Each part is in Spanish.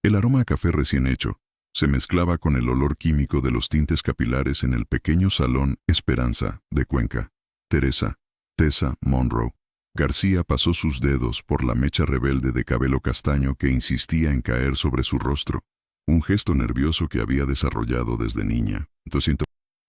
El aroma a café recién hecho se mezclaba con el olor químico de los tintes capilares en el pequeño salón Esperanza de Cuenca. Tessa Monroe. García pasó sus dedos por la mecha rebelde de cabello castaño que insistía en caer sobre su rostro, un gesto nervioso que había desarrollado desde niña.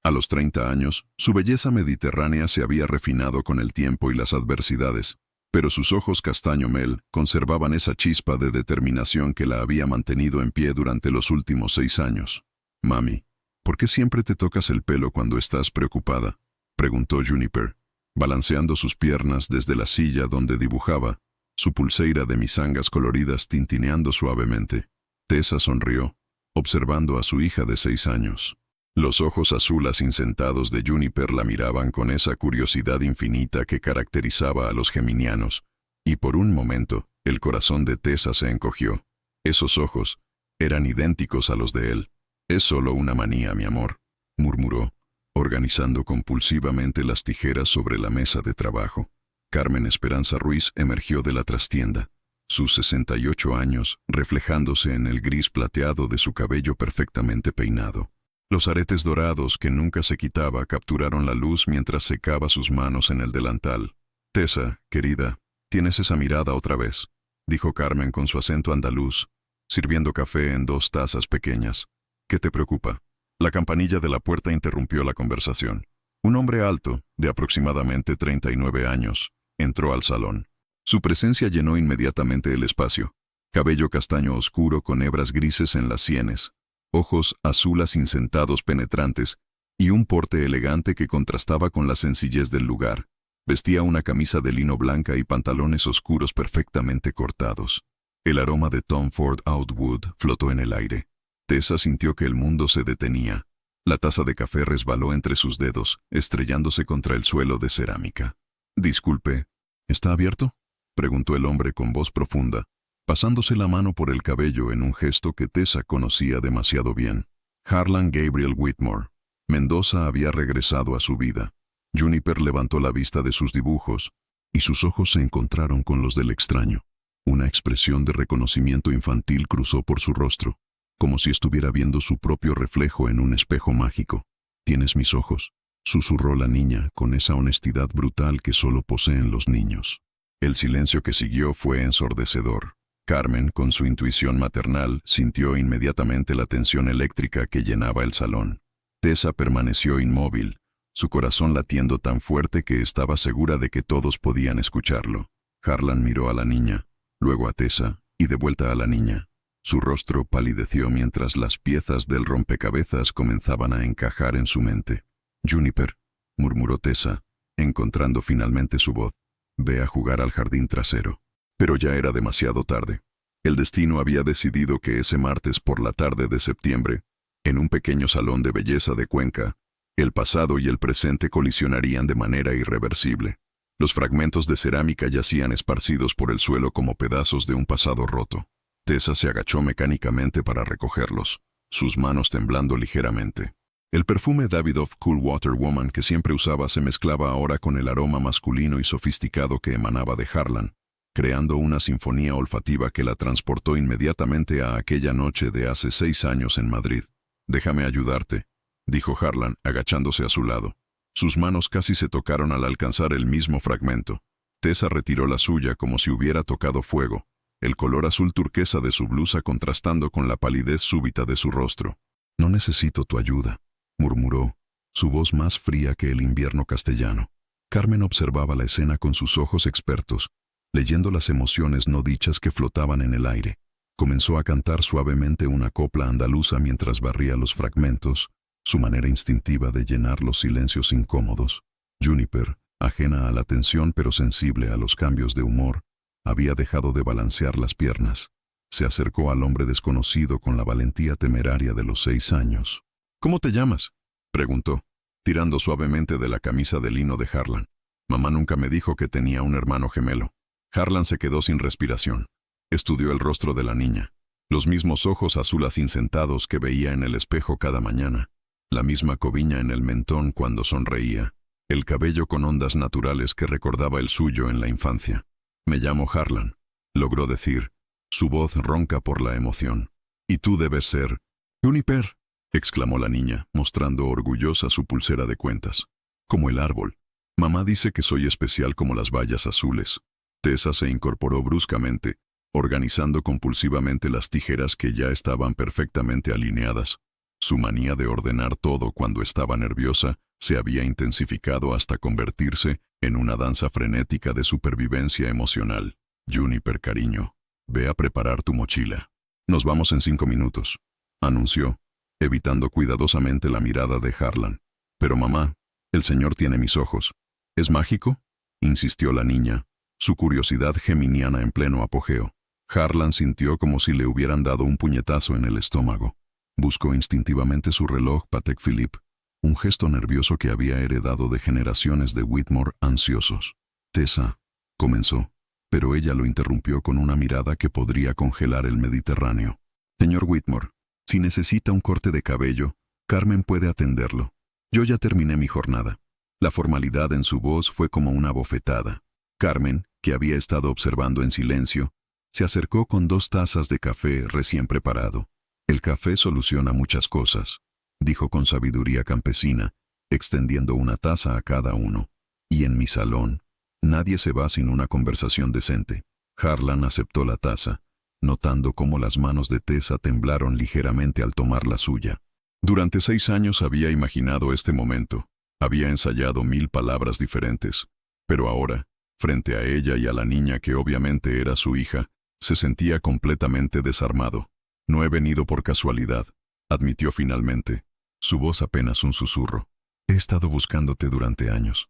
A los 30 años, su belleza mediterránea se había refinado con el tiempo y las adversidades, pero sus ojos castaño mel conservaban esa chispa de determinación que la había mantenido en pie durante los últimos 6 años. «Mami, ¿por qué siempre te tocas el pelo cuando estás preocupada?», preguntó Juniper, balanceando sus piernas desde la silla donde dibujaba, su pulseira de misangas coloridas tintineando suavemente. Tessa sonrió, observando a su hija de 6 años. Los ojos azules incentados de Juniper la miraban con esa curiosidad infinita que caracterizaba a los geminianos, y por un momento el corazón de Tessa se encogió. Esos ojos eran idénticos a los de él. «Es solo una manía, mi amor», murmuró, organizando compulsivamente las tijeras sobre la mesa de trabajo. Carmen Esperanza Ruiz emergió de la trastienda, sus 68 años reflejándose en el gris plateado de su cabello perfectamente peinado. Los aretes dorados que nunca se quitaba capturaron la luz mientras secaba sus manos en el delantal. «Tessa, querida, tienes esa mirada otra vez», dijo Carmen con su acento andaluz, sirviendo café en 2 tazas pequeñas. «¿Qué te preocupa?». La campanilla de la puerta interrumpió la conversación. Un hombre alto, de aproximadamente 39 años, entró al salón. Su presencia llenó inmediatamente el espacio. Cabello castaño oscuro con hebras grises en las sienes, ojos azules incentados penetrantes y un porte elegante que contrastaba con la sencillez del lugar. Vestía una camisa de lino blanca y pantalones oscuros perfectamente cortados. El aroma de Tom Ford Outwood flotó en el aire. Tessa sintió que el mundo se detenía. La taza de café resbaló entre sus dedos, estrellándose contra el suelo de cerámica. «Disculpe, ¿está abierto?», preguntó el hombre con voz profunda, pasándose la mano por el cabello en un gesto que Tessa conocía demasiado bien. Harlan Gabriel Whitmore. Mendoza había regresado a su vida. Juniper levantó la vista de sus dibujos, y sus ojos se encontraron con los del extraño. Una expresión de reconocimiento infantil cruzó por su rostro, como si estuviera viendo su propio reflejo en un espejo mágico. «Tienes mis ojos», susurró la niña con esa honestidad brutal que solo poseen los niños. El silencio que siguió fue ensordecedor. Carmen, con su intuición maternal, sintió inmediatamente la tensión eléctrica que llenaba el salón. Tessa permaneció inmóvil, su corazón latiendo tan fuerte que estaba segura de que todos podían escucharlo. Harlan miró a la niña, luego a Tessa, y de vuelta a la niña. Su rostro palideció mientras las piezas del rompecabezas comenzaban a encajar en su mente. «Juniper», murmuró Tessa, encontrando finalmente su voz, «ve a jugar al jardín trasero». Pero ya era demasiado tarde. El destino había decidido que ese martes por la tarde de septiembre, en un pequeño salón de belleza de Cuenca, el pasado y el presente colisionarían de manera irreversible. Los fragmentos de cerámica yacían esparcidos por el suelo como pedazos de un pasado roto. Tessa se agachó mecánicamente para recogerlos, sus manos temblando ligeramente. El perfume Davidoff Cool Water Woman que siempre usaba se mezclaba ahora con el aroma masculino y sofisticado que emanaba de Harlan, creando una sinfonía olfativa que la transportó inmediatamente a aquella noche de hace 6 años en Madrid. «Déjame ayudarte», dijo Harlan, agachándose a su lado. Sus manos casi se tocaron al alcanzar el mismo fragmento. Tessa retiró la suya como si hubiera tocado fuego, el color azul turquesa de su blusa contrastando con la palidez súbita de su rostro. «No necesito tu ayuda», murmuró, su voz más fría que el invierno castellano. Carmen observaba la escena con sus ojos expertos, leyendo las emociones no dichas que flotaban en el aire. Comenzó a cantar suavemente una copla andaluza mientras barría los fragmentos, su manera instintiva de llenar los silencios incómodos. Juniper, ajena a la tensión pero sensible a los cambios de humor, había dejado de balancear las piernas. Se acercó al hombre desconocido con la valentía temeraria de los 6 años. «¿Cómo te llamas?», preguntó, tirando suavemente de la camisa de lino de Harlan. «Mamá nunca me dijo que tenía un hermano gemelo». Harlan se quedó sin respiración. Estudió el rostro de la niña. Los mismos ojos azules incentados que veía en el espejo cada mañana. La misma coviña en el mentón cuando sonreía. El cabello con ondas naturales que recordaba el suyo en la infancia. «Me llamo Harlan», logró decir, su voz ronca por la emoción. Y tú debes ser Juniper, exclamó la niña, mostrando orgullosa su pulsera de cuentas. Como el árbol. Mamá dice que soy especial como las bayas azules. Tessa se incorporó bruscamente, organizando compulsivamente las tijeras que ya estaban perfectamente alineadas. Su manía de ordenar todo cuando estaba nerviosa se había intensificado hasta convertirse en una danza frenética de supervivencia emocional. Juniper, cariño, ve a preparar tu mochila. Nos vamos en 5 minutos, anunció, evitando cuidadosamente la mirada de Harlan. Pero mamá, el señor tiene mis ojos. ¿Es mágico?, insistió la niña, su curiosidad geminiana en pleno apogeo. Harlan sintió como si le hubieran dado un puñetazo en el estómago. Buscó instintivamente su reloj Patek Philippe, un gesto nervioso que había heredado de generaciones de Whitmore ansiosos. Tessa, comenzó, pero ella lo interrumpió con una mirada que podría congelar el Mediterráneo. Señor Whitmore, si necesita un corte de cabello, Carmen puede atenderlo. Yo ya terminé mi jornada. La formalidad en su voz fue como una bofetada. Carmen, que había estado observando en silencio, se acercó con 2 tazas de café recién preparado. El café soluciona muchas cosas, dijo con sabiduría campesina, extendiendo una taza a cada uno. Y en mi salón, nadie se va sin una conversación decente. Harlan aceptó la taza, notando cómo las manos de Tessa temblaron ligeramente al tomar la suya. Durante 6 años había imaginado este momento, había ensayado 1000 palabras diferentes, pero ahora, frente a ella y a la niña que obviamente era su hija, se sentía completamente desarmado. No he venido por casualidad, admitió finalmente, su voz apenas un susurro. He estado buscándote durante años.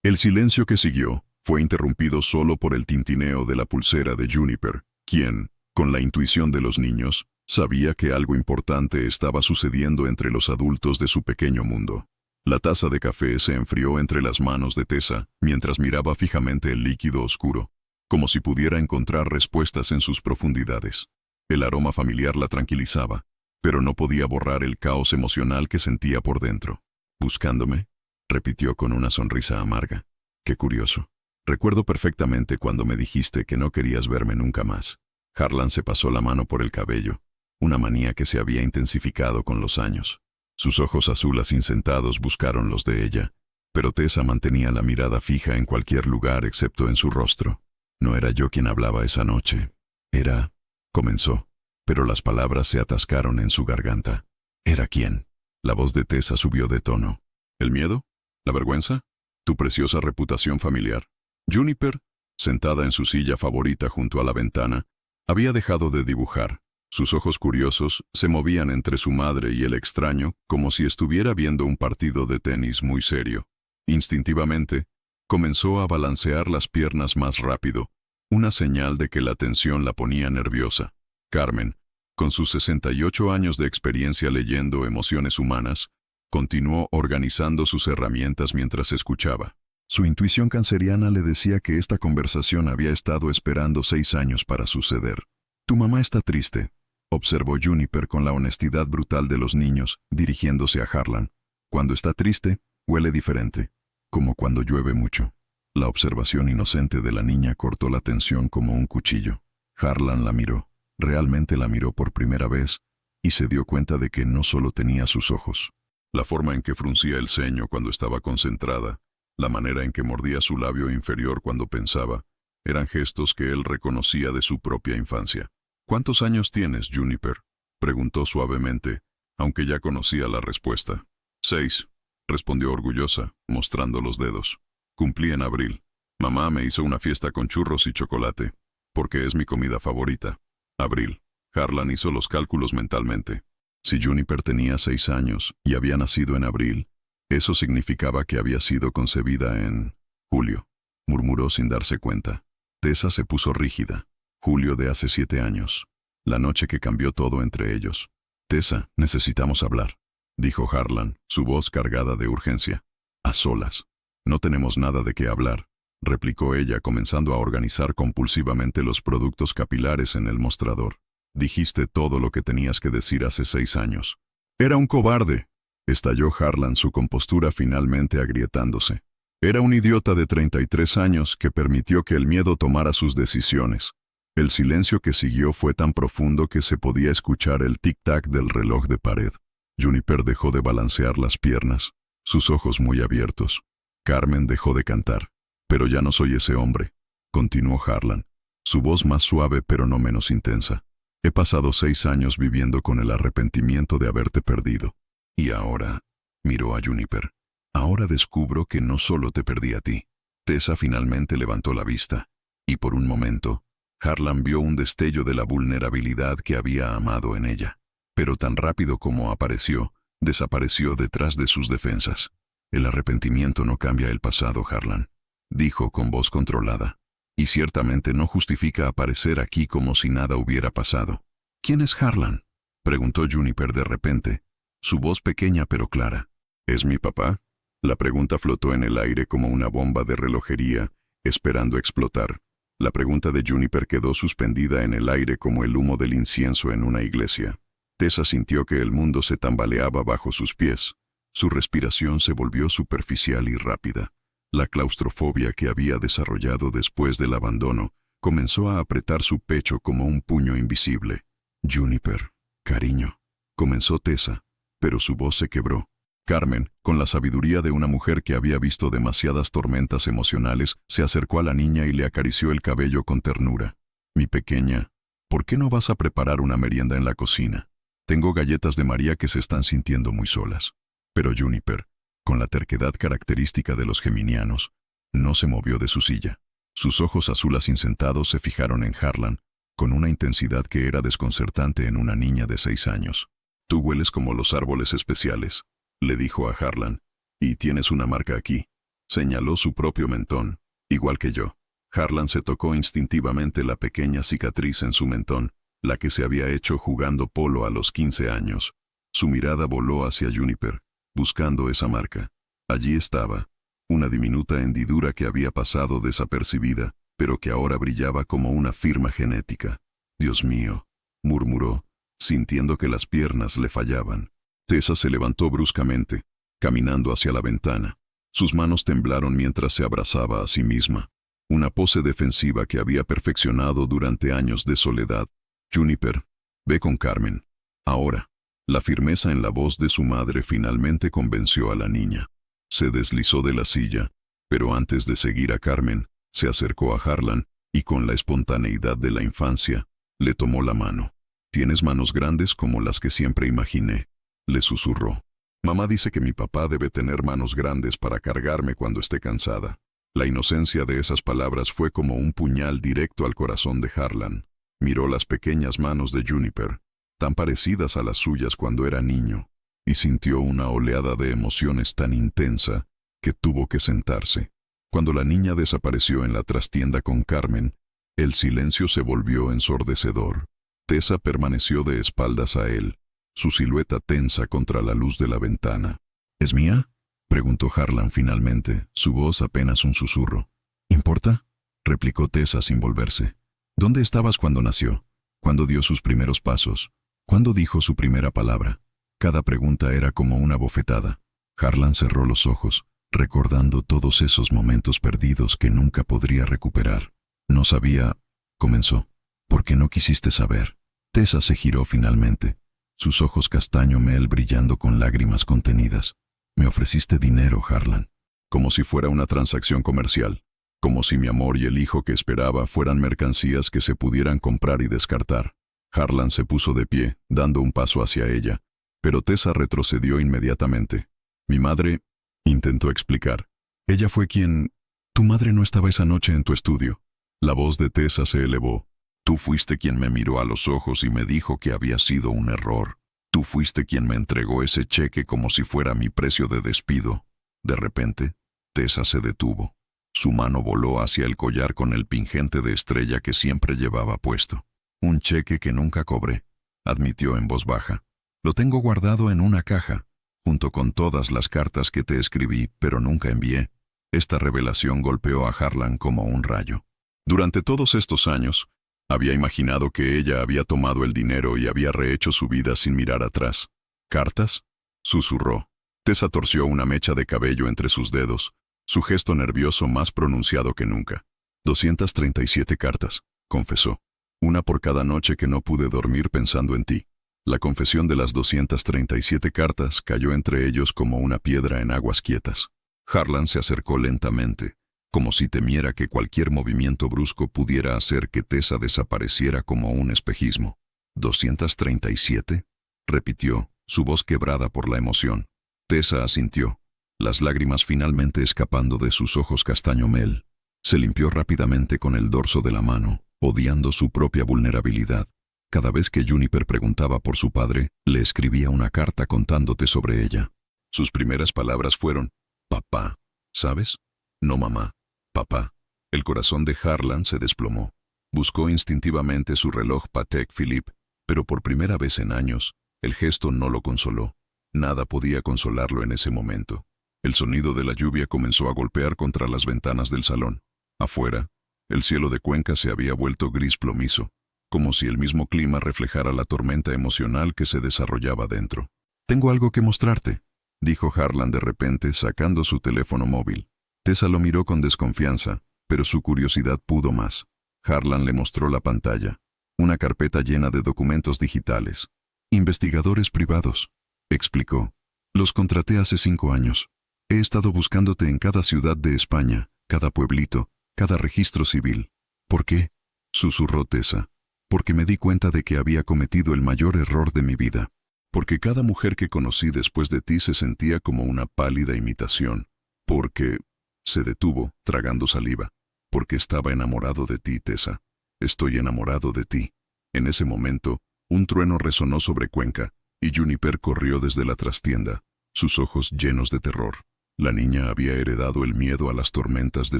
El silencio que siguió fue interrumpido solo por el tintineo de la pulsera de Juniper, quien, con la intuición de los niños, sabía que algo importante estaba sucediendo entre los adultos de su pequeño mundo. La taza de café se enfrió entre las manos de Tessa mientras miraba fijamente el líquido oscuro, como si pudiera encontrar respuestas en sus profundidades. El aroma familiar la tranquilizaba, pero no podía borrar el caos emocional que sentía por dentro. ¿Buscándome?, repitió con una sonrisa amarga. Qué curioso. Recuerdo perfectamente cuando me dijiste que no querías verme nunca más. Harlan se pasó la mano por el cabello, una manía que se había intensificado con los años. Sus ojos azules insentados buscaron los de ella, pero Tessa mantenía la mirada fija en cualquier lugar excepto en su rostro. No era yo quien hablaba esa noche. Era... comenzó, pero las palabras se atascaron en su garganta. ¿Era quién? La voz de Tessa subió de tono. ¿El miedo? ¿La vergüenza? ¿Tu preciosa reputación familiar? Juniper, sentada en su silla favorita junto a la ventana, había dejado de dibujar. Sus ojos curiosos se movían entre su madre y el extraño como si estuviera viendo un partido de tenis muy serio. Instintivamente, comenzó a balancear las piernas más rápido, una señal de que la tensión la ponía nerviosa. Carmen, con sus 68 años de experiencia leyendo emociones humanas, continuó organizando sus herramientas mientras escuchaba. Su intuición canceriana le decía que esta conversación había estado esperando 6 años para suceder. «Tu mamá está triste», observó Juniper con la honestidad brutal de los niños, dirigiéndose a Harlan. «Cuando está triste, huele diferente, como cuando llueve mucho». La observación inocente de la niña cortó la tensión como un cuchillo. Harlan la miró, realmente la miró por primera vez, y se dio cuenta de que no solo tenía sus ojos. La forma en que fruncía el ceño cuando estaba concentrada, la manera en que mordía su labio inferior cuando pensaba, eran gestos que él reconocía de su propia infancia. «¿Cuántos años tienes, Juniper?», preguntó suavemente, aunque ya conocía la respuesta. 6, respondió orgullosa, mostrando los dedos. «Cumplí en abril. Mamá me hizo una fiesta con churros y chocolate, porque es mi comida favorita». Abril. Harlan hizo los cálculos mentalmente. Si Juniper tenía 6 años y había nacido en abril, eso significaba que había sido concebida en julio, murmuró sin darse cuenta. Tessa se puso rígida. Julio de hace 7 años. La noche que cambió todo entre ellos. «Tessa, necesitamos hablar», dijo Harlan, su voz cargada de urgencia. «A solas». «No tenemos nada de qué hablar», replicó ella comenzando a organizar compulsivamente los productos capilares en el mostrador. «Dijiste todo lo que tenías que decir hace 6 años». «Era un cobarde», estalló Harlan, su compostura finalmente agrietándose. «Era un idiota de 33 años que permitió que el miedo tomara sus decisiones. El silencio que siguió fue tan profundo que se podía escuchar el tic-tac del reloj de pared. Juniper dejó de balancear las piernas, sus ojos muy abiertos. Carmen dejó de cantar. «Pero ya no soy ese hombre», continuó Harlan, su voz más suave pero no menos intensa. «He pasado 6 años viviendo con el arrepentimiento de haberte perdido. Y ahora», miró a Juniper, «ahora descubro que no solo te perdí a ti». Tessa finalmente levantó la vista, y por un momento, Harlan vio un destello de la vulnerabilidad que había amado en ella. Pero tan rápido como apareció, desapareció detrás de sus defensas. «El arrepentimiento no cambia el pasado, Harlan», dijo con voz controlada. «Y ciertamente no justifica aparecer aquí como si nada hubiera pasado». «¿Quién es Harlan?», preguntó Juniper de repente, su voz pequeña pero clara. «¿Es mi papá?». La pregunta flotó en el aire como una bomba de relojería, esperando explotar. La pregunta de Juniper quedó suspendida en el aire como el humo del incienso en una iglesia. Tessa sintió que el mundo se tambaleaba bajo sus pies. Su respiración se volvió superficial y rápida. La claustrofobia que había desarrollado después del abandono comenzó a apretar su pecho como un puño invisible. «Juniper, cariño», comenzó Tessa, pero su voz se quebró. Carmen, con la sabiduría de una mujer que había visto demasiadas tormentas emocionales, se acercó a la niña y le acarició el cabello con ternura. «Mi pequeña, ¿por qué no vas a preparar una merienda en la cocina? Tengo galletas de María que se están sintiendo muy solas». Pero Juniper, con la terquedad característica de los geminianos, no se movió de su silla. Sus ojos azules insentados se fijaron en Harlan, con una intensidad que era desconcertante en una niña de 6 años. «Tú hueles como los árboles especiales», le dijo a Harlan, «y tienes una marca aquí». Señaló su propio mentón, «igual que yo». Harlan se tocó instintivamente la pequeña cicatriz en su mentón, la que se había hecho jugando polo a los 15 años. Su mirada voló hacia Juniper, buscando esa marca. Allí estaba, una diminuta hendidura que había pasado desapercibida, pero que ahora brillaba como una firma genética. «Dios mío», murmuró, sintiendo que las piernas le fallaban. Tessa se levantó bruscamente, caminando hacia la ventana. Sus manos temblaron mientras se abrazaba a sí misma, una pose defensiva que había perfeccionado durante años de soledad. «Juniper, ve con Carmen. Ahora». La firmeza en la voz de su madre finalmente convenció a la niña. Se deslizó de la silla, pero antes de seguir a Carmen, se acercó a Harlan y con la espontaneidad de la infancia, le tomó la mano. «Tienes manos grandes como las que siempre imaginé», le susurró. «Mamá dice que mi papá debe tener manos grandes para cargarme cuando esté cansada». La inocencia de esas palabras fue como un puñal directo al corazón de Harlan. Miró las pequeñas manos de Juniper, tan parecidas a las suyas cuando era niño, y sintió una oleada de emociones tan intensa que tuvo que sentarse. Cuando la niña desapareció en la trastienda con Carmen, el silencio se volvió ensordecedor. Tessa permaneció de espaldas a él, su silueta tensa contra la luz de la ventana. «¿Es mía?», preguntó Harlan finalmente, su voz apenas un susurro. «¿Importa?», replicó Tessa sin volverse. «¿Dónde estabas cuando nació? ¿Cuándo dio sus primeros pasos? ¿Cuándo dijo su primera palabra?». Cada pregunta era como una bofetada. Harlan cerró los ojos, recordando todos esos momentos perdidos que nunca podría recuperar. «No sabía», comenzó. «¿Por qué no quisiste saber?». Tessa se giró finalmente, sus ojos castaño mel brillando con lágrimas contenidas. «Me ofreciste dinero, Harlan». Como si fuera una transacción comercial, como si mi amor y el hijo que esperaba fueran mercancías que se pudieran comprar y descartar. Harlan se puso de pie, dando un paso hacia ella, pero Tessa retrocedió inmediatamente. «Mi madre», intentó explicar. «Ella fue quien...». «Tu madre no estaba esa noche en tu estudio». La voz de Tessa se elevó. «Tú fuiste quien me miró a los ojos y me dijo que había sido un error. Tú fuiste quien me entregó ese cheque como si fuera mi precio de despido». De repente, Tessa se detuvo. Su mano voló hacia el collar con el pingente de estrella que siempre llevaba puesto. «Un cheque que nunca cobré», admitió en voz baja. «Lo tengo guardado en una caja, junto con todas las cartas que te escribí, pero nunca envié». Esta revelación golpeó a Harlan como un rayo. Durante todos estos años, había imaginado que ella había tomado el dinero y había rehecho su vida sin mirar atrás. «¿Cartas?», susurró. Tessa torció una mecha de cabello entre sus dedos, su gesto nervioso más pronunciado que nunca. «237 cartas», confesó. Una por cada noche que no pude dormir pensando en ti. La confesión de las 237 cartas cayó entre ellos como una piedra en aguas quietas. Harlan se acercó lentamente, como si temiera que cualquier movimiento brusco pudiera hacer que Tessa desapareciera como un espejismo. ¿237? Repitió, su voz quebrada por la emoción. Tessa asintió, las lágrimas finalmente escapando de sus ojos castaño mel. Se limpió rápidamente con el dorso de la mano, odiando su propia vulnerabilidad. Cada vez que Juniper preguntaba por su padre, le escribía una carta contándote sobre ella. Sus primeras palabras fueron, papá, ¿sabes? No mamá, papá. El corazón de Harlan se desplomó. Buscó instintivamente su reloj Patek Philippe, pero por primera vez en años, el gesto no lo consoló. Nada podía consolarlo en ese momento. El sonido de la lluvia comenzó a golpear contra las ventanas del salón. Afuera, el cielo de Cuenca se había vuelto gris plomizo, como si el mismo clima reflejara la tormenta emocional que se desarrollaba dentro. «Tengo algo que mostrarte», dijo Harlan de repente, sacando su teléfono móvil. Tessa lo miró con desconfianza, pero su curiosidad pudo más. Harlan le mostró la pantalla, una carpeta llena de documentos digitales. «Investigadores privados», explicó. «Los contraté hace 5 años. He estado buscándote en cada ciudad de España, cada pueblito, cada registro civil». «¿Por qué?», susurró Tessa. «Porque me di cuenta de que había cometido el mayor error de mi vida. Porque cada mujer que conocí después de ti se sentía como una pálida imitación. Porque...» Se detuvo, tragando saliva. «Porque estaba enamorado de ti, Tessa. Estoy enamorado de ti». En ese momento, un trueno resonó sobre Cuenca, y Juniper corrió desde la trastienda, sus ojos llenos de terror. La niña había heredado el miedo a las tormentas de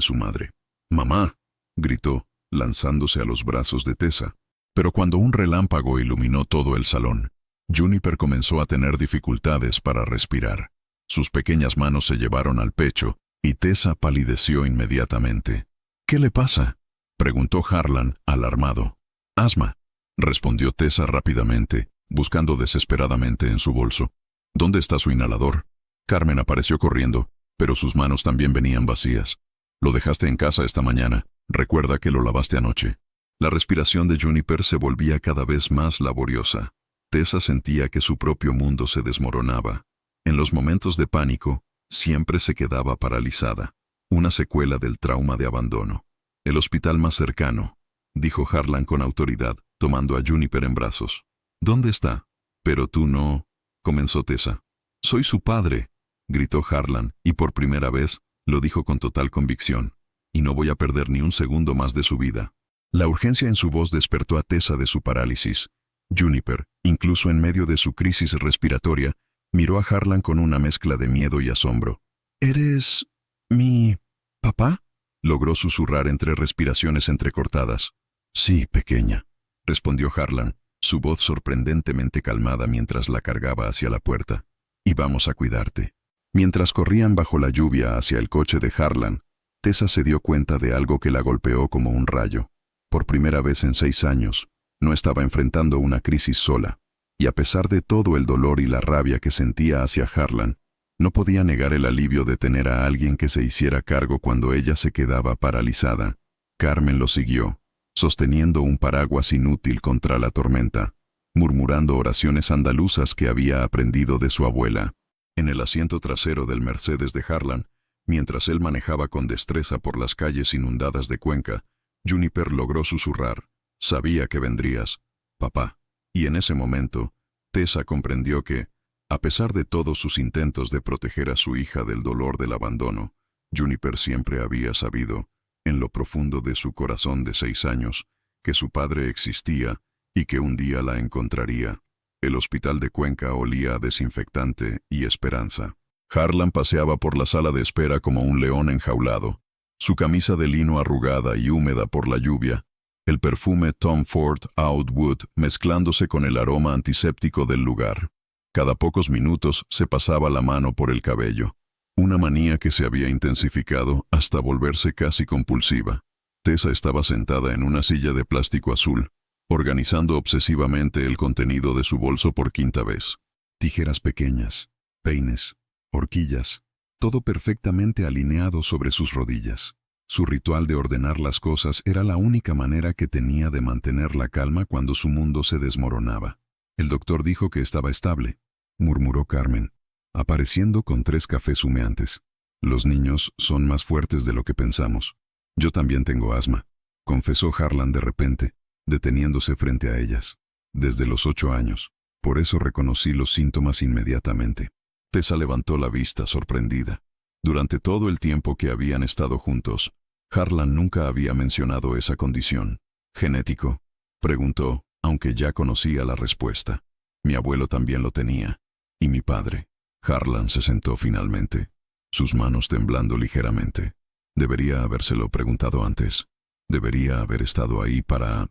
su madre. «¡Mamá!», gritó, lanzándose a los brazos de Tessa. Pero cuando un relámpago iluminó todo el salón, Juniper comenzó a tener dificultades para respirar. Sus pequeñas manos se llevaron al pecho, y Tessa palideció inmediatamente. «¿Qué le pasa?», preguntó Harlan, alarmado. «Asma», respondió Tessa rápidamente, buscando desesperadamente en su bolso. «¿Dónde está su inhalador?». Carmen apareció corriendo, pero sus manos también venían vacías. «Lo dejaste en casa esta mañana. Recuerda que lo lavaste anoche». La respiración de Juniper se volvía cada vez más laboriosa. Tessa sentía que su propio mundo se desmoronaba. En los momentos de pánico, siempre se quedaba paralizada, una secuela del trauma de abandono. «El hospital más cercano», dijo Harlan con autoridad, tomando a Juniper en brazos. «¿Dónde está?». «Pero tú no», comenzó Tessa. «Soy su padre», gritó Harlan, y por primera vez, lo dijo con total convicción. «Y no voy a perder ni un segundo más de su vida». La urgencia en su voz despertó a Tessa de su parálisis. Juniper, incluso en medio de su crisis respiratoria, miró a Harlan con una mezcla de miedo y asombro. «¿Eres... mi... papá?», logró susurrar entre respiraciones entrecortadas. «Sí, pequeña», respondió Harlan, su voz sorprendentemente calmada mientras la cargaba hacia la puerta. «Y vamos a cuidarte». Mientras corrían bajo la lluvia hacia el coche de Harlan, Tessa se dio cuenta de algo que la golpeó como un rayo. Por primera vez en 6 años, no estaba enfrentando una crisis sola, y a pesar de todo el dolor y la rabia que sentía hacia Harlan, no podía negar el alivio de tener a alguien que se hiciera cargo cuando ella se quedaba paralizada. Carmen lo siguió, sosteniendo un paraguas inútil contra la tormenta, murmurando oraciones andaluzas que había aprendido de su abuela. En el asiento trasero del Mercedes de Harlan, mientras él manejaba con destreza por las calles inundadas de Cuenca, Juniper logró susurrar: «Sabía que vendrías, papá». Y en ese momento, Tessa comprendió que, a pesar de todos sus intentos de proteger a su hija del dolor del abandono, Juniper siempre había sabido, en lo profundo de su corazón de 6 años, que su padre existía y que un día la encontraría. El hospital de Cuenca olía a desinfectante y esperanza. Harlan paseaba por la sala de espera como un león enjaulado, su camisa de lino arrugada y húmeda por la lluvia, el perfume Tom Ford Oud Wood mezclándose con el aroma antiséptico del lugar. Cada pocos minutos se pasaba la mano por el cabello, una manía que se había intensificado hasta volverse casi compulsiva. Tessa estaba sentada en una silla de plástico azul, organizando obsesivamente el contenido de su bolso por 5ª vez. Tijeras pequeñas, peines, horquillas, todo perfectamente alineado sobre sus rodillas. Su ritual de ordenar las cosas era la única manera que tenía de mantener la calma cuando su mundo se desmoronaba. El doctor dijo que estaba estable, murmuró Carmen, apareciendo con 3 cafés humeantes. Los niños son más fuertes de lo que pensamos. Yo también tengo asma, confesó Harlan de repente, deteniéndose frente a ellas. Desde los 8 años. Por eso reconocí los síntomas inmediatamente. Tessa levantó la vista, sorprendida. Durante todo el tiempo que habían estado juntos, Harlan nunca había mencionado esa condición. ¿Genético?, preguntó, aunque ya conocía la respuesta. Mi abuelo también lo tenía. ¿Y mi padre? Harlan se sentó finalmente, sus manos temblando ligeramente. Debería habérselo preguntado antes. Debería haber estado ahí para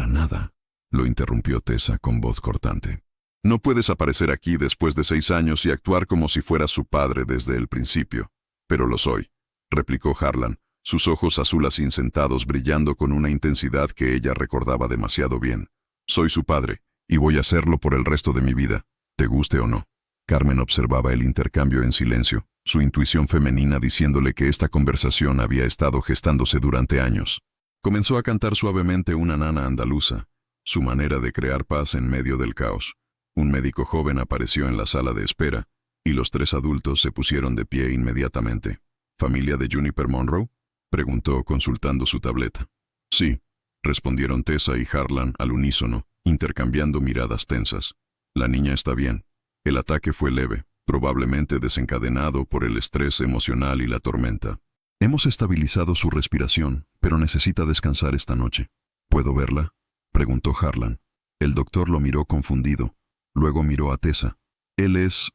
nada, lo interrumpió Tessa con voz cortante. No puedes aparecer aquí después de 6 años y actuar como si fueras su padre desde el principio. Pero lo soy, replicó Harlan, sus ojos azules insentados brillando con una intensidad que ella recordaba demasiado bien. Soy su padre, y voy a serlo por el resto de mi vida, te guste o no. Carmen observaba el intercambio en silencio, su intuición femenina diciéndole que esta conversación había estado gestándose durante años. Comenzó a cantar suavemente una nana andaluza, su manera de crear paz en medio del caos. Un médico joven apareció en la sala de espera, y los 3 adultos se pusieron de pie inmediatamente. ¿Familia de Juniper Monroe?, preguntó consultando su tableta. Sí, respondieron Tessa y Harlan al unísono, intercambiando miradas tensas. La niña está bien. El ataque fue leve, probablemente desencadenado por el estrés emocional y la tormenta. Hemos estabilizado su respiración, pero necesita descansar esta noche. ¿Puedo verla?, preguntó Harlan. El doctor lo miró confundido. Luego miró a Tessa. Él es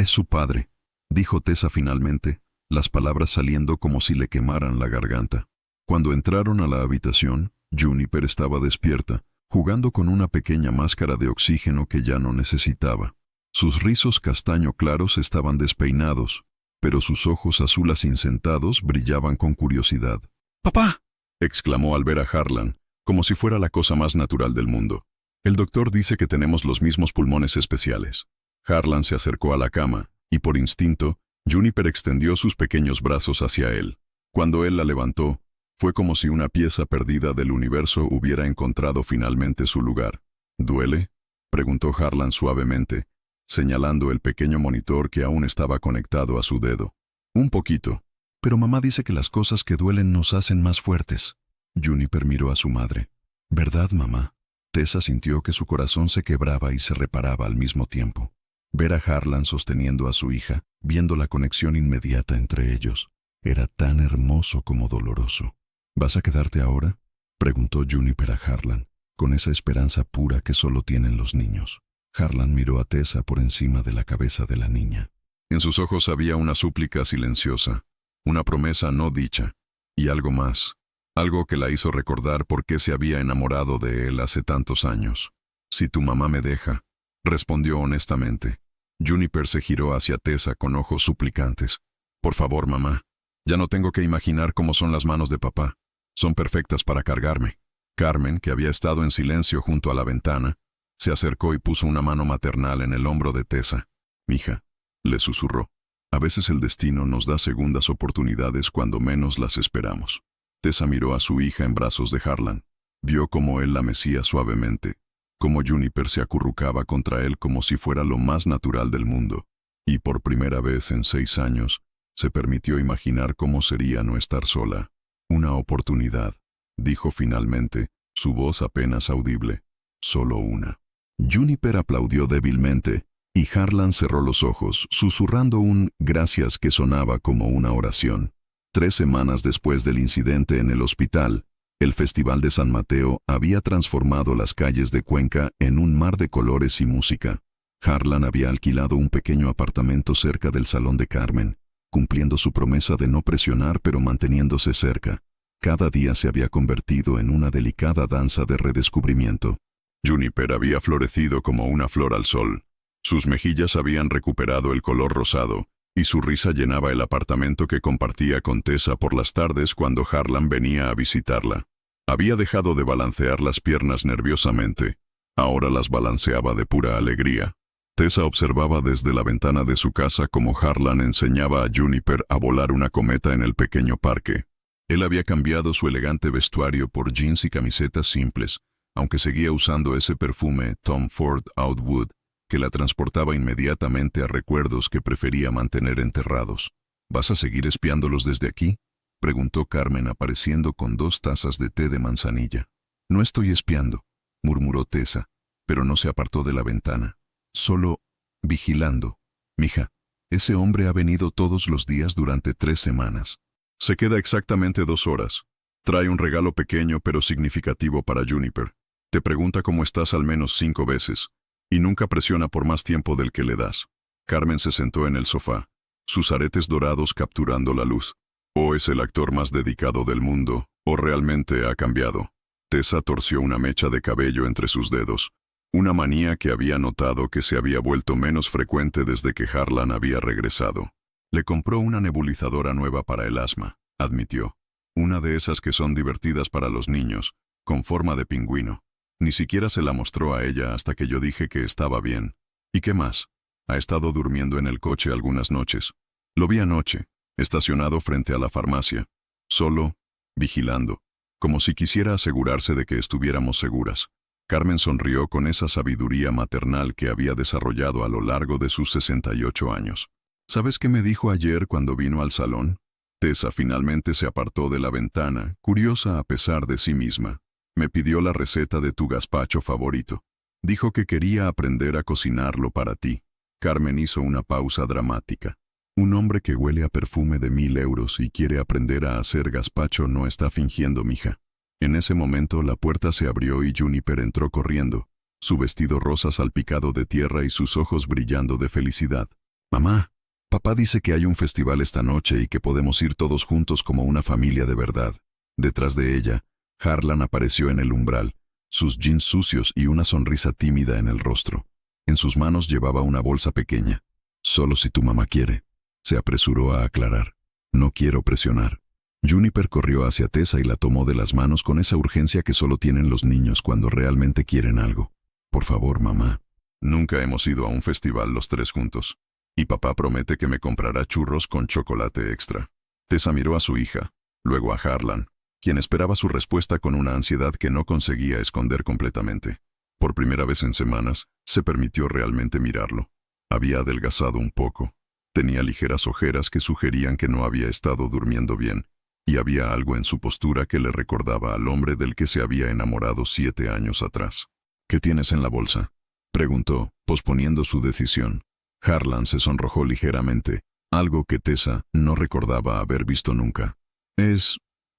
su padre, dijo Tessa finalmente, las palabras saliendo como si le quemaran la garganta. Cuando entraron a la habitación, Juniper estaba despierta, jugando con una pequeña máscara de oxígeno que ya no necesitaba. Sus rizos castaño claros estaban despeinados, pero sus ojos azules insentados brillaban con curiosidad. ¡Papá!, exclamó al ver a Harlan, como si fuera la cosa más natural del mundo. El doctor dice que tenemos los mismos pulmones especiales. Harlan se acercó a la cama, y por instinto, Juniper extendió sus pequeños brazos hacia él. Cuando él la levantó, fue como si una pieza perdida del universo hubiera encontrado finalmente su lugar. ¿Duele?, preguntó Harlan suavemente, señalando el pequeño monitor que aún estaba conectado a su dedo. Un poquito. Pero mamá dice que las cosas que duelen nos hacen más fuertes. Juniper miró a su madre. ¿Verdad, mamá? Tessa sintió que su corazón se quebraba y se reparaba al mismo tiempo. Ver a Harlan sosteniendo a su hija, viendo la conexión inmediata entre ellos, era tan hermoso como doloroso. ¿Vas a quedarte ahora?, preguntó Juniper a Harlan, con esa esperanza pura que solo tienen los niños. Harlan miró a Tessa por encima de la cabeza de la niña. En sus ojos había una súplica silenciosa, una promesa no dicha, y algo más, algo que la hizo recordar por qué se había enamorado de él hace tantos años. Si tu mamá me deja, respondió honestamente. Juniper se giró hacia Tessa con ojos suplicantes. Por favor, mamá, ya no tengo que imaginar cómo son las manos de papá. Son perfectas para cargarme. Carmen, que había estado en silencio junto a la ventana, se acercó y puso una mano maternal en el hombro de Tessa. Mija, le susurró. A veces el destino nos da segundas oportunidades cuando menos las esperamos. Tessa miró a su hija en brazos de Harlan. Vio cómo él la mecía suavemente, cómo Juniper se acurrucaba contra él como si fuera lo más natural del mundo. Y por primera vez en 6 años, se permitió imaginar cómo sería no estar sola. Una oportunidad, dijo finalmente, su voz apenas audible. Solo una. Juniper aplaudió débilmente, y Harlan cerró los ojos, susurrando un gracias que sonaba como una oración. 3 semanas después del incidente en el hospital, el Festival de San Mateo había transformado las calles de Cuenca en un mar de colores y música. Harlan había alquilado un pequeño apartamento cerca del salón de Carmen, cumpliendo su promesa de no presionar pero manteniéndose cerca. Cada día se había convertido en una delicada danza de redescubrimiento. Juniper había florecido como una flor al sol. Sus mejillas habían recuperado el color rosado, y su risa llenaba el apartamento que compartía con Tessa por las tardes cuando Harlan venía a visitarla. Había dejado de balancear las piernas nerviosamente. Ahora las balanceaba de pura alegría. Tessa observaba desde la ventana de su casa cómo Harlan enseñaba a Juniper a volar una cometa en el pequeño parque. Él había cambiado su elegante vestuario por jeans y camisetas simples, aunque seguía usando ese perfume Tom Ford Outwood, que la transportaba inmediatamente a recuerdos que prefería mantener enterrados. ¿Vas a seguir espiándolos desde aquí?, preguntó Carmen apareciendo con 2 tazas de té de manzanilla. No estoy espiando, murmuró Tessa, pero no se apartó de la ventana. Solo vigilando. Mija, ese hombre ha venido todos los días durante 3 semanas. Se queda exactamente 2 horas. Trae un regalo pequeño pero significativo para Juniper. Te pregunta cómo estás al menos 5 veces, y nunca presiona por más tiempo del que le das. Carmen se sentó en el sofá, sus aretes dorados capturando la luz. O es el actor más dedicado del mundo, o realmente ha cambiado. Tessa torció una mecha de cabello entre sus dedos, una manía que había notado que se había vuelto menos frecuente desde que Harlan había regresado. Le compró una nebulizadora nueva para el asma, admitió. Una de esas que son divertidas para los niños, con forma de pingüino. Ni siquiera se la mostró a ella hasta que yo dije que estaba bien. ¿Y qué más? Ha estado durmiendo en el coche algunas noches. Lo vi anoche, estacionado frente a la farmacia, solo, vigilando, como si quisiera asegurarse de que estuviéramos seguras. Carmen sonrió con esa sabiduría maternal que había desarrollado a lo largo de sus 68 años. ¿Sabes qué me dijo ayer cuando vino al salón? Tessa finalmente se apartó de la ventana, curiosa a pesar de sí misma. Me pidió la receta de tu gazpacho favorito. Dijo que quería aprender a cocinarlo para ti. Carmen hizo una pausa dramática. Un hombre que huele a perfume de 1000 euros y quiere aprender a hacer gazpacho no está fingiendo, mija. En ese momento la puerta se abrió y Juniper entró corriendo, su vestido rosa salpicado de tierra y sus ojos brillando de felicidad. Mamá, papá dice que hay un festival esta noche y que podemos ir todos juntos como una familia de verdad. Detrás de ella, Harlan apareció en el umbral, sus jeans sucios y una sonrisa tímida en el rostro. En sus manos llevaba una bolsa pequeña. Solo si tu mamá quiere, se apresuró a aclarar. No quiero presionar. Juniper corrió hacia Tessa y la tomó de las manos con esa urgencia que solo tienen los niños cuando realmente quieren algo. Por favor, mamá. Nunca hemos ido a un festival los 3 juntos. Y papá promete que me comprará churros con chocolate extra. Tessa miró a su hija, luego a Harlan, quien esperaba su respuesta con una ansiedad que no conseguía esconder completamente. Por primera vez en semanas, se permitió realmente mirarlo. Había adelgazado un poco. Tenía ligeras ojeras que sugerían que no había estado durmiendo bien, y había algo en su postura que le recordaba al hombre del que se había enamorado 7 años atrás. ¿Qué tienes en la bolsa?, preguntó, posponiendo su decisión. Harlan se sonrojó ligeramente, algo que Tessa no recordaba haber visto nunca.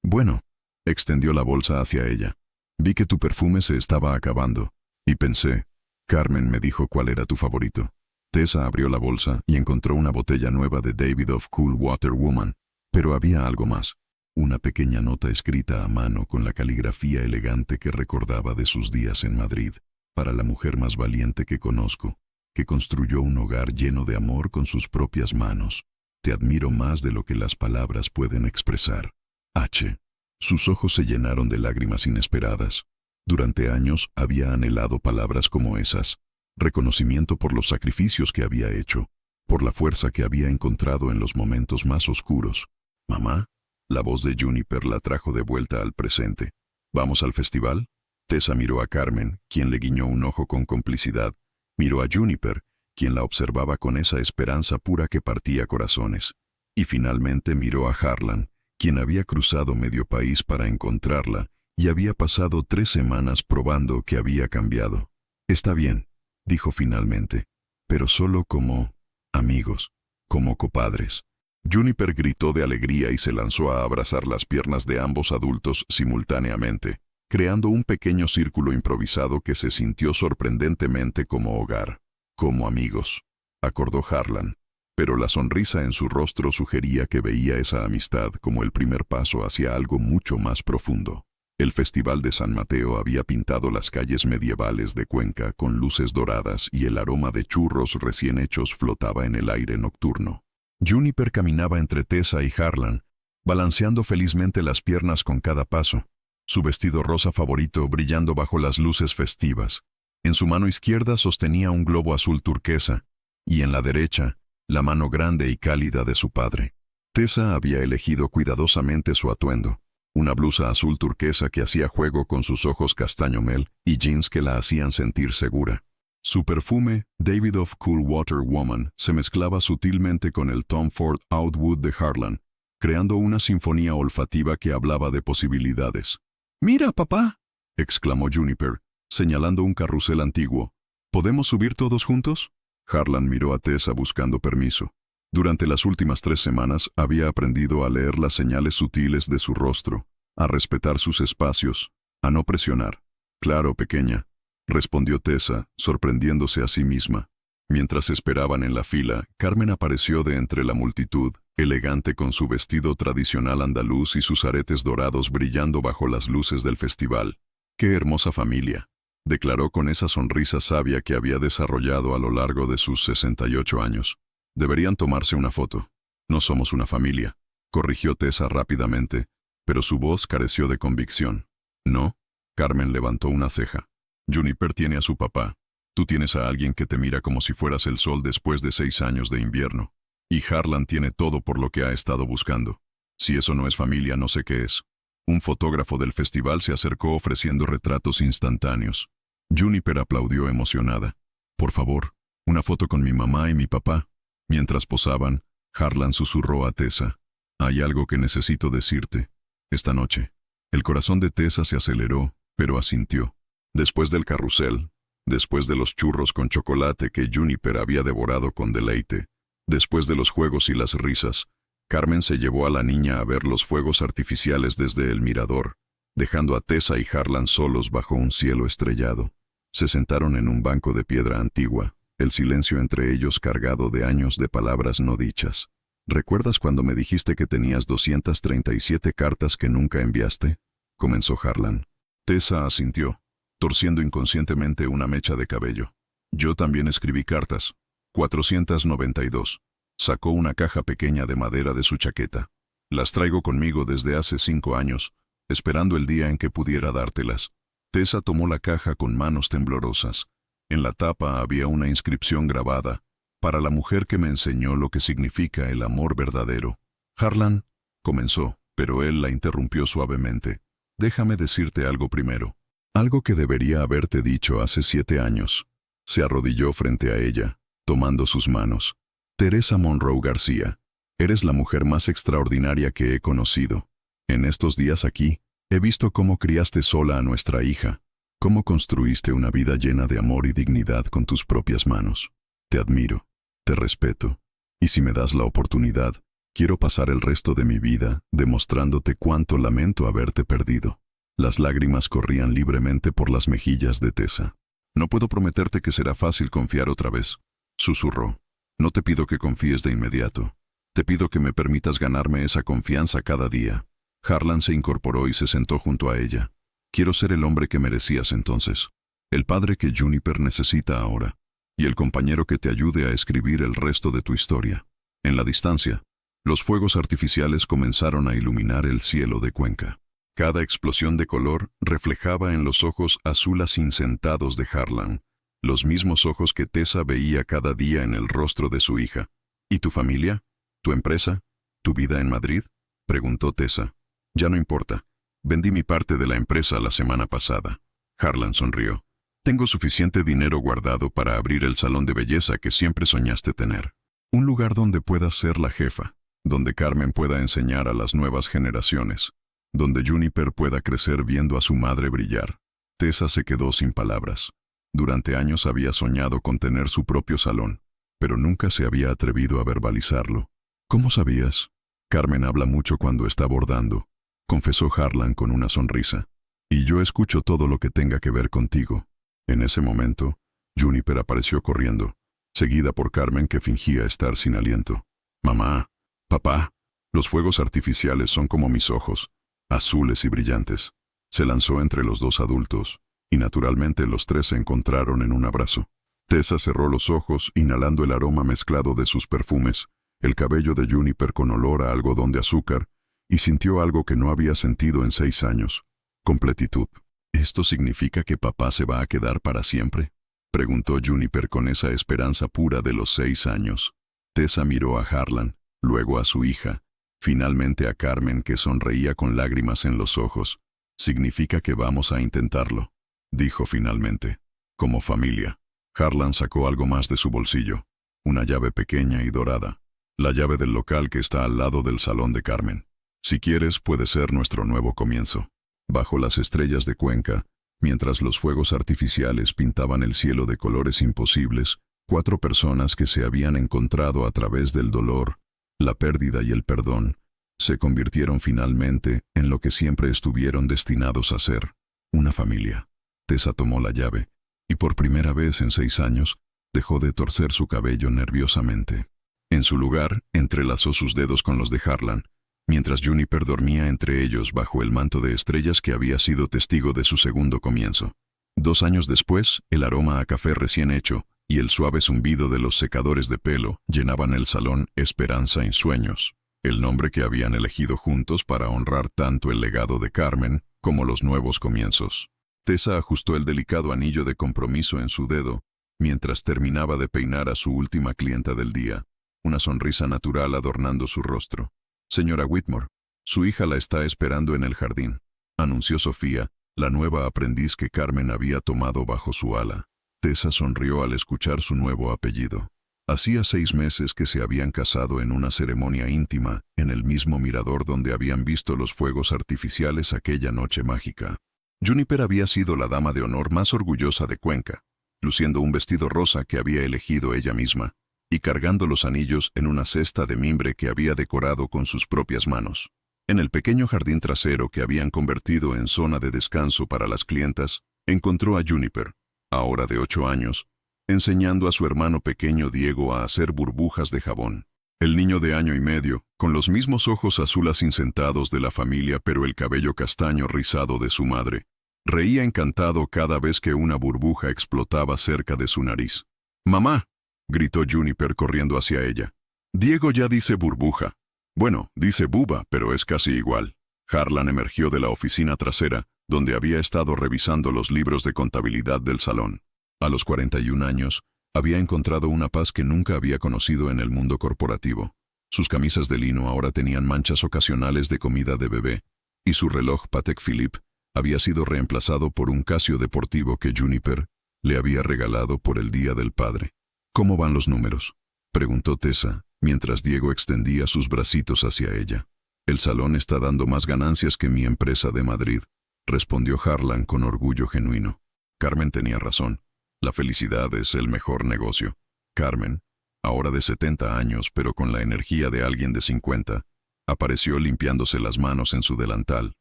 Bueno, extendió la bolsa hacia ella. Vi que tu perfume se estaba acabando, y pensé, Carmen me dijo cuál era tu favorito. Tessa abrió la bolsa y encontró una botella nueva de Davidoff Cool Water Woman, pero había algo más. Una pequeña nota escrita a mano con la caligrafía elegante que recordaba de sus días en Madrid, para la mujer más valiente que conozco, que construyó un hogar lleno de amor con sus propias manos. Te admiro más de lo que las palabras pueden expresar. H. Sus ojos se llenaron de lágrimas inesperadas. Durante años había anhelado palabras como esas, reconocimiento por los sacrificios que había hecho, por la fuerza que había encontrado en los momentos más oscuros. Mamá, la voz de Juniper la trajo de vuelta al presente. ¿Vamos al festival? Tessa miró a Carmen, quien le guiñó un ojo con complicidad. Miró a Juniper, quien la observaba con esa esperanza pura que partía corazones. Y finalmente miró a Harlan, quien había cruzado medio país para encontrarla y había pasado 3 semanas probando que había cambiado. Está bien, dijo finalmente, pero solo como amigos, como copadres. Juniper gritó de alegría y se lanzó a abrazar las piernas de ambos adultos simultáneamente, creando un pequeño círculo improvisado que se sintió sorprendentemente como hogar, como amigos, acordó Harlan, pero la sonrisa en su rostro sugería que veía esa amistad como el primer paso hacia algo mucho más profundo. El Festival de San Mateo había pintado las calles medievales de Cuenca con luces doradas y el aroma de churros recién hechos flotaba en el aire nocturno. Juniper caminaba entre Tessa y Harlan, balanceando felizmente las piernas con cada paso, su vestido rosa favorito brillando bajo las luces festivas. En su mano izquierda sostenía un globo azul turquesa, y en la derecha, la mano grande y cálida de su padre. Tessa había elegido cuidadosamente su atuendo, una blusa azul turquesa que hacía juego con sus ojos castaño mel y jeans que la hacían sentir segura. Su perfume, David of Cool Water Woman, se mezclaba sutilmente con el Tom Ford Outwood de Harlan, creando una sinfonía olfativa que hablaba de posibilidades. «¡Mira, papá!», exclamó Juniper, señalando un carrusel antiguo. «¿Podemos subir todos juntos?». Harlan miró a Tessa buscando permiso. Durante las últimas 3 semanas había aprendido a leer las señales sutiles de su rostro, a respetar sus espacios, a no presionar. «Claro, pequeña», respondió Tessa, sorprendiéndose a sí misma. Mientras esperaban en la fila, Carmen apareció de entre la multitud, elegante con su vestido tradicional andaluz y sus aretes dorados brillando bajo las luces del festival. «¡Qué hermosa familia!», declaró con esa sonrisa sabia que había desarrollado a lo largo de sus 68 años. «Deberían tomarse una foto». «No somos una familia», corrigió Tessa rápidamente, pero su voz careció de convicción. «¿No?». Carmen levantó una ceja. «Juniper tiene a su papá. Tú tienes a alguien que te mira como si fueras el sol después de 6 años de invierno. Y Harlan tiene todo por lo que ha estado buscando. Si eso no es familia, no sé qué es». Un fotógrafo del festival se acercó ofreciendo retratos instantáneos. Juniper aplaudió emocionada. «Por favor, una foto con mi mamá y mi papá». Mientras posaban, Harlan susurró a Tessa. «Hay algo que necesito decirte. Esta noche». El corazón de Tessa se aceleró, pero asintió. Después del carrusel, después de los churros con chocolate que Juniper había devorado con deleite, después de los juegos y las risas, Carmen se llevó a la niña a ver los fuegos artificiales desde el mirador, dejando a Tessa y Harlan solos bajo un cielo estrellado. Se sentaron en un banco de piedra antigua, el silencio entre ellos cargado de años de palabras no dichas. «¿Recuerdas cuando me dijiste que tenías 237 cartas que nunca enviaste?», comenzó Harlan. Tessa asintió, torciendo inconscientemente una mecha de cabello. «Yo también escribí cartas. 492. Sacó una caja pequeña de madera de su chaqueta. «Las traigo conmigo desde hace 5 años, esperando el día en que pudiera dártelas». Tessa tomó la caja con manos temblorosas. En la tapa había una inscripción grabada: «Para la mujer que me enseñó lo que significa el amor verdadero». «Harlan», comenzó, pero él la interrumpió suavemente. «Déjame decirte algo primero. Algo que debería haberte dicho hace 7 años». Se arrodilló frente a ella, tomando sus manos. «Teresa Monroe García, eres la mujer más extraordinaria que he conocido. En estos días aquí, he visto cómo criaste sola a nuestra hija, cómo construiste una vida llena de amor y dignidad con tus propias manos. Te admiro, te respeto, y si me das la oportunidad, quiero pasar el resto de mi vida demostrándote cuánto lamento haberte perdido». Las lágrimas corrían libremente por las mejillas de Tessa. «No puedo prometerte que será fácil confiar otra vez», susurró. «No te pido que confíes de inmediato. Te pido que me permitas ganarme esa confianza cada día». Harlan se incorporó y se sentó junto a ella. «Quiero ser el hombre que merecías entonces, el padre que Juniper necesita ahora, y el compañero que te ayude a escribir el resto de tu historia». En la distancia, los fuegos artificiales comenzaron a iluminar el cielo de Cuenca. Cada explosión de color reflejaba en los ojos azules incentados de Harlan, los mismos ojos que Tessa veía cada día en el rostro de su hija. «¿Y tu familia? ¿Tu empresa? ¿Tu vida en Madrid?», preguntó Tessa. «Ya no importa. Vendí mi parte de la empresa la semana pasada». Harlan sonrió. «Tengo suficiente dinero guardado para abrir el salón de belleza que siempre soñaste tener. Un lugar donde puedas ser la jefa, donde Carmen pueda enseñar a las nuevas generaciones, donde Juniper pueda crecer viendo a su madre brillar». Tessa se quedó sin palabras. Durante años había soñado con tener su propio salón, pero nunca se había atrevido a verbalizarlo. «¿Cómo sabías?». «Carmen habla mucho cuando está bordando», confesó Harlan con una sonrisa. «Y yo escucho todo lo que tenga que ver contigo». En ese momento, Juniper apareció corriendo, seguida por Carmen, que fingía estar sin aliento. «Mamá, papá, los fuegos artificiales son como mis ojos, azules y brillantes». Se lanzó entre los 2 adultos, y naturalmente los 3 se encontraron en un abrazo. Tessa cerró los ojos, inhalando el aroma mezclado de sus perfumes, el cabello de Juniper con olor a algodón de azúcar, y sintió algo que no había sentido en 6 años: completitud. «¿Esto significa que papá se va a quedar para siempre?», preguntó Juniper con esa esperanza pura de los 6 años. Tessa miró a Harlan, luego a su hija, finalmente a Carmen, que sonreía con lágrimas en los ojos. «Significa que vamos a intentarlo», dijo finalmente. «Como familia». Harlan sacó algo más de su bolsillo. Una llave pequeña y dorada. La llave del local que está al lado del salón de Carmen. «Si quieres, puede ser nuestro nuevo comienzo». Bajo las estrellas de Cuenca, mientras los fuegos artificiales pintaban el cielo de colores imposibles, 4 personas que se habían encontrado a través del dolor, la pérdida y el perdón, se convirtieron finalmente en lo que siempre estuvieron destinados a ser, una familia. Tessa tomó la llave, y por primera vez en 6 años, dejó de torcer su cabello nerviosamente. En su lugar, entrelazó sus dedos con los de Harlan, mientras Juniper dormía entre ellos bajo el manto de estrellas que había sido testigo de su segundo comienzo. 2 años después, el aroma a café recién hecho y el suave zumbido de los secadores de pelo llenaban el salón Esperanza y Sueños, el nombre que habían elegido juntos para honrar tanto el legado de Carmen como los nuevos comienzos. Tessa ajustó el delicado anillo de compromiso en su dedo mientras terminaba de peinar a su última clienta del día, una sonrisa natural adornando su rostro. «Señora Whitmore, su hija la está esperando en el jardín», anunció Sofía, la nueva aprendiz que Carmen había tomado bajo su ala. Tessa sonrió al escuchar su nuevo apellido. Hacía 6 meses que se habían casado en una ceremonia íntima en el mismo mirador donde habían visto los fuegos artificiales aquella noche mágica. Juniper había sido la dama de honor más orgullosa de Cuenca, luciendo un vestido rosa que había elegido ella misma, y cargando los anillos en una cesta de mimbre que había decorado con sus propias manos. En el pequeño jardín trasero que habían convertido en zona de descanso para las clientas, encontró a Juniper, ahora de 8 años, enseñando a su hermano pequeño Diego a hacer burbujas de jabón. El niño de 1 año y medio, con los mismos ojos azules insentados de la familia pero el cabello castaño rizado de su madre, reía encantado cada vez que una burbuja explotaba cerca de su nariz. «¡Mamá!», gritó Juniper corriendo hacia ella. «Diego ya dice burbuja. Bueno, dice buba, pero es casi igual». Harlan emergió de la oficina trasera, donde había estado revisando los libros de contabilidad del salón. A los 41 años, había encontrado una paz que nunca había conocido en el mundo corporativo. Sus camisas de lino ahora tenían manchas ocasionales de comida de bebé, y su reloj Patek Philippe había sido reemplazado por un Casio deportivo que Juniper le había regalado por el Día del Padre. «¿Cómo van los números?», preguntó Tessa, mientras Diego extendía sus bracitos hacia ella. «El salón está dando más ganancias que mi empresa de Madrid», respondió Harlan con orgullo genuino. Carmen tenía razón. La felicidad es el mejor negocio. Carmen, ahora de 70 años pero con la energía de alguien de 50, apareció limpiándose las manos en su delantal.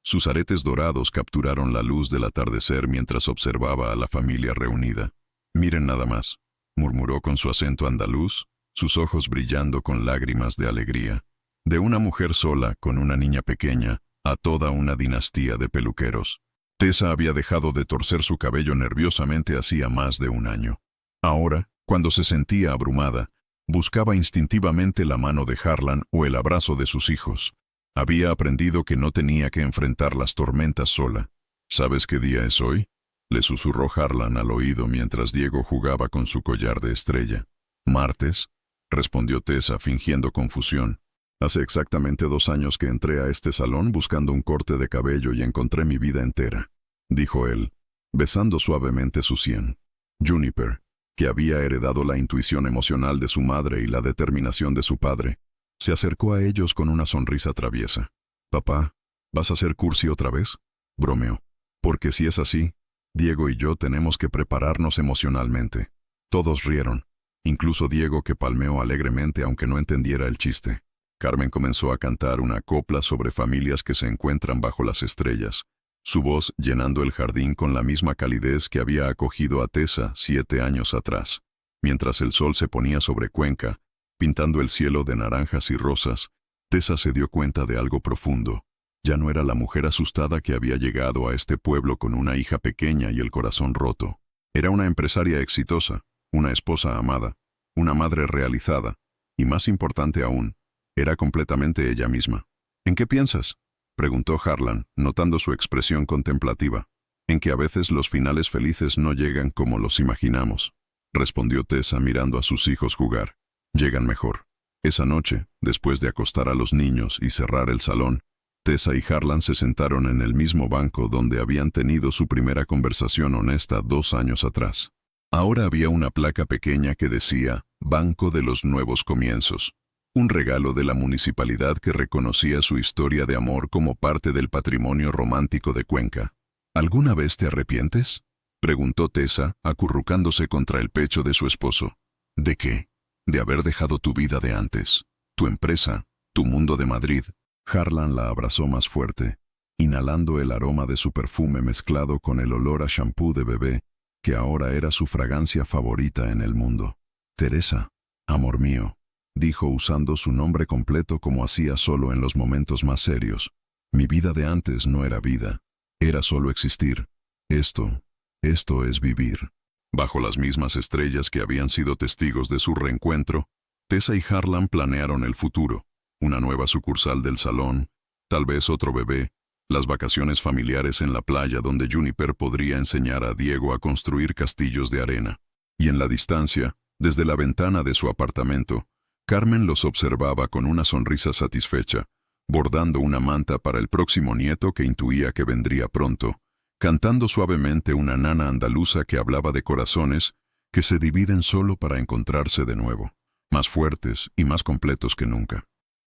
Sus aretes dorados capturaron la luz del atardecer mientras observaba a la familia reunida. «Miren nada más», murmuró con su acento andaluz, sus ojos brillando con lágrimas de alegría. De una mujer sola con una niña pequeña a toda una dinastía de peluqueros. Tessa había dejado de torcer su cabello nerviosamente hacía más de 1 año. Ahora, cuando se sentía abrumada, buscaba instintivamente la mano de Harlan o el abrazo de sus hijos. Había aprendido que no tenía que enfrentar las tormentas sola. «¿Sabes qué día es hoy?», le susurró Harlan al oído mientras Diego jugaba con su collar de estrella. «Martes», respondió Tessa fingiendo confusión. «Hace exactamente 2 años que entré a este salón buscando un corte de cabello y encontré mi vida entera», dijo él, besando suavemente su sien. Juniper, que había heredado la intuición emocional de su madre y la determinación de su padre, se acercó a ellos con una sonrisa traviesa. «Papá, ¿vas a ser cursi otra vez?», bromeó. «Porque si es así, Diego y yo tenemos que prepararnos emocionalmente». Todos rieron, incluso Diego, que palmeó alegremente aunque no entendiera el chiste. Carmen comenzó a cantar una copla sobre familias que se encuentran bajo las estrellas, su voz llenando el jardín con la misma calidez que había acogido a Tessa 7 años atrás. Mientras el sol se ponía sobre Cuenca, pintando el cielo de naranjas y rosas, Tessa se dio cuenta de algo profundo. Ya no era la mujer asustada que había llegado a este pueblo con una hija pequeña y el corazón roto. Era una empresaria exitosa, una esposa amada, una madre realizada, y más importante aún, era completamente ella misma. «¿En qué piensas?», preguntó Harlan, notando su expresión contemplativa. «En que a veces los finales felices no llegan como los imaginamos», respondió Tessa mirando a sus hijos jugar. «Llegan mejor». Esa noche, después de acostar a los niños y cerrar el salón, Tessa y Harlan se sentaron en el mismo banco donde habían tenido su primera conversación honesta 2 años atrás. Ahora había una placa pequeña que decía Banco de los Nuevos Comienzos, un regalo de la municipalidad que reconocía su historia de amor como parte del patrimonio romántico de Cuenca. ¿Alguna vez te arrepientes?, preguntó Tessa, acurrucándose contra el pecho de su esposo. ¿De qué? De haber dejado tu vida de antes, tu empresa, tu mundo de Madrid. Harlan la abrazó más fuerte, inhalando el aroma de su perfume mezclado con el olor a shampoo de bebé, que ahora era su fragancia favorita en el mundo. Teresa, amor mío, dijo usando su nombre completo como hacía solo en los momentos más serios. Mi vida de antes no era vida, era solo existir. Esto es vivir. Bajo las mismas estrellas que habían sido testigos de su reencuentro, Tessa y Harlan planearon el futuro, una nueva sucursal del salón, tal vez otro bebé, las vacaciones familiares en la playa donde Juniper podría enseñar a Diego a construir castillos de arena. Y en la distancia, desde la ventana de su apartamento, Carmen los observaba con una sonrisa satisfecha, bordando una manta para el próximo nieto que intuía que vendría pronto, cantando suavemente una nana andaluza que hablaba de corazones que se dividen solo para encontrarse de nuevo, más fuertes y más completos que nunca.